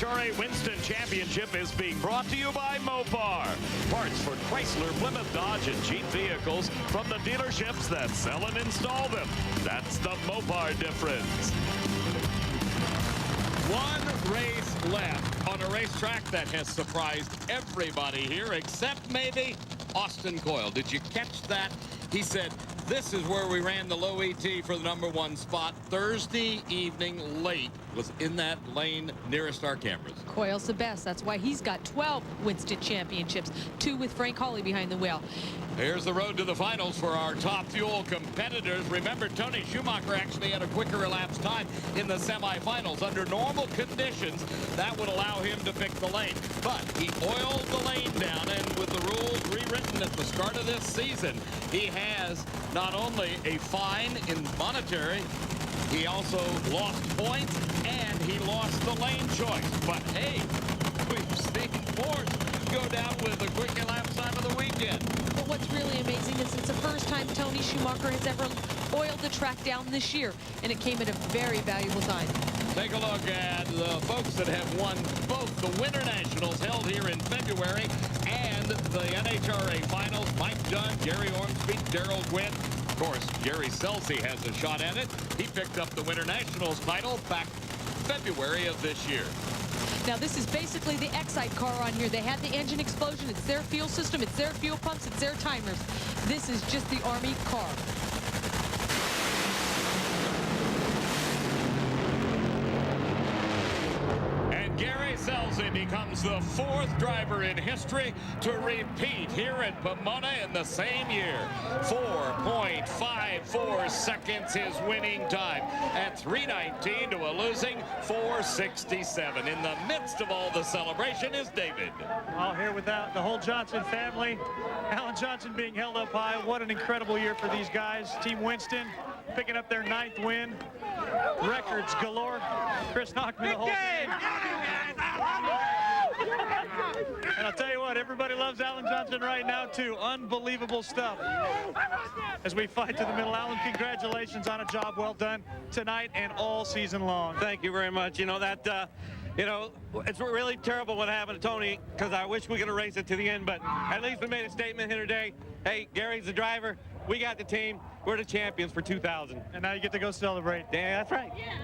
NHRA Winston Championship is being brought to you by Mopar. Parts for Chrysler, Plymouth, Dodge, and Jeep vehicles from the dealerships that sell and install them. That's the Mopar difference. One race left on a racetrack that has surprised everybody here except maybe Austin Coyle. Did you catch that? He said, this is where we ran the low ET for the #1 spot. Thursday evening late was in that lane nearest our cameras. Coyle's the best. That's why he's got 12 Winston championships, 2 with Frank Hawley behind the wheel. Here's the road to the finals for our Top Fuel competitors. Remember, Tony Schumacher actually had a quicker elapsed time in the semifinals. Under normal conditions, that would allow him to pick the lane. But he oiled the lane down, and with the rules rewritten at the start of this season, he has not only a fine in monetary, he also lost points, and he lost the lane choice. But hey, we've seen Force go down with a quick elapsed time of the weekend. But what's really amazing is it's the first time Tony Schumacher has ever oiled the track down this year, and it came at a very valuable time. Take a look at the folks that have won both the Winter Nationals held here in February and the NHRA Finals. Mike Dunn, Gary Ormsby, Darrell Gwynn. Of course, Gary SCELZI has a shot at it. He picked up the Winter Nationals title back February of this year. Now, this is basically the Excite car on here. They had the engine explosion. It's their fuel system. It's their fuel pumps. It's their timers. This is just the Army car. Gary SCELZI becomes the 4th driver in history to repeat here at Pomona in the same year. 4.54 seconds his winning time at 3:19 to a losing 4:67. In the midst of all the celebration is David. All here with the whole Johnson family. Alan Johnson being held up high. What an incredible year for these guys. Team Winston picking up their 9th win. Records galore. Chris Knockman, the whole game. And I'll tell you what, everybody loves Alan Johnson right now, too. Unbelievable stuff. As we fight to the middle, Alan, congratulations on a job well done tonight and all season long. Thank you very much. You know, it's really terrible what happened to Tony, because I wish we could have raced it to the end, but at least we made a statement here today. Hey, Gary's the driver. We got the team. We're the champions for 2000. And now you get to go celebrate. Yeah, that's right. Yeah.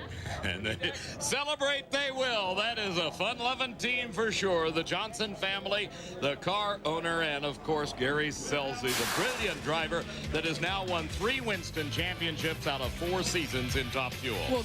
And they celebrate they will. That is a fun-loving team for sure. The Johnson family, the car owner, and of course Gary SCELZI, the brilliant driver that has now won 3 Winston championships out of 4 seasons in Top Fuel. Well,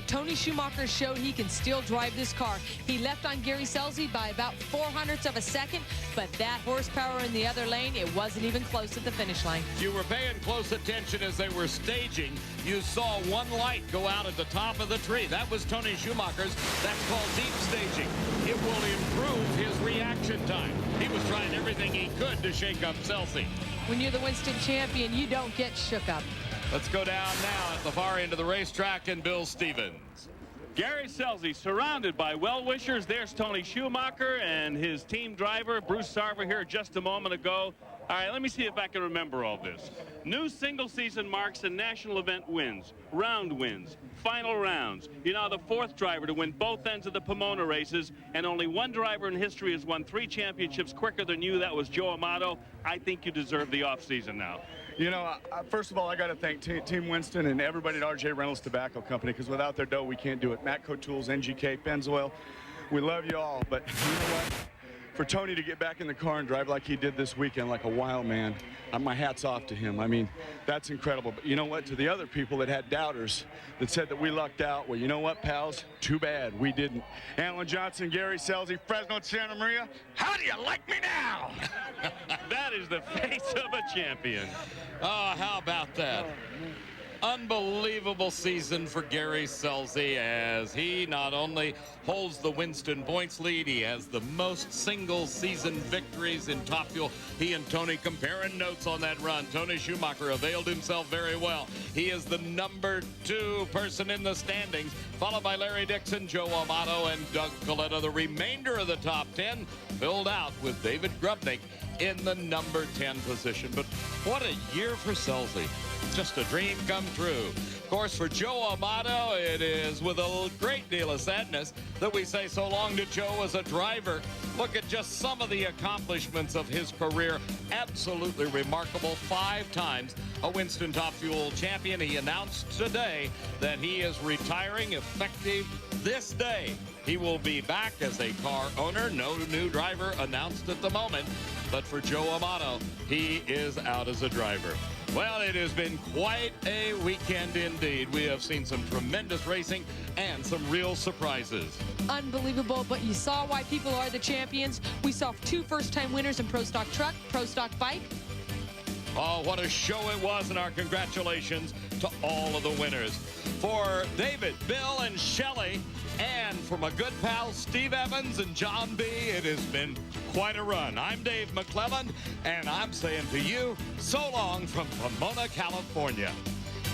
Tony Schumacher showed he can still drive this car. He left on Gary SCELZI by about 0.04 of a second, but that horsepower in the other lane, it wasn't even close at the finish line. You were paying close attention as they were staging. You saw one light go out at the top of the tree. That was Tony Schumacher's. That's called deep staging. It will improve his reaction time. He was trying everything he could to shake up SCELZI. When you're the Winston champion, you don't get shook up. Let's go down now at the far end of the racetrack and Bill Stevens. Gary SCELZI surrounded by well-wishers. There's Tony Schumacher and his team driver, Bruce Sarver, here just a moment ago. All right, let me see if I can remember all this. New single season marks and national event wins, round wins, final rounds. You're now the 4th driver to win both ends of the Pomona races, and only one driver in history has won 3 championships quicker than you. That was Joe Amato. I think you deserve the offseason now. You know, first of all, I got to thank Team Winston and everybody at RJ Reynolds Tobacco Company, because without their dough, we can't do it. Matco Tools, NGK, Pennzoil, we love you all. But you know what? For Tony to get back in the car and drive like he did this weekend, like a wild man, my hat's off to him. I mean, that's incredible. But you know what? To the other people that had doubters that said that we lucked out, well, you know what, pals? Too bad we didn't. Alan Johnson, Gary SCELZI, Fresno, Santa Maria, how do you like me now? That is the face of a champion. Oh, how about that? Unbelievable season for Gary SCELZI, as he not only holds the Winston points lead, he has the most single season victories in Top Fuel. He and Tony comparing notes on that run. Tony Schumacher availed himself very well. He is the #2 person in the standings, followed by Larry Dixon, Joe Amato, and Doug Coletta. The remainder of the top 10 filled out with David Grubnick in the #10 position. But what a year for SCELZI. Just a dream come true. course, for Joe Amato, it is with a great deal of sadness that we say so long to Joe as a driver. Look at just some of the accomplishments of his career. Absolutely remarkable. 5 times a Winston Top Fuel champion. He announced today that he is retiring effective this day. He will be back as a car owner. No new driver announced at the moment. But for Joe Amato, he is out as a driver. Well, it has been quite a weekend indeed. We have seen some tremendous racing and some real surprises. Unbelievable, but you saw why people are the champions. We saw 2 first-time winners in Pro Stock Truck, Pro Stock Bike. Oh, what a show it was, and our congratulations to all of the winners. For David, Bill, and Shelley, and for my good pals Steve Evans and John B., it has been quite a run. I'm Dave McClelland, and I'm saying to you, so long from Pomona, California.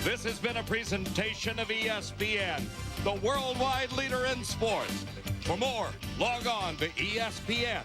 This has been a presentation of ESPN, the worldwide leader in sports. For more, log on to ESPN.com.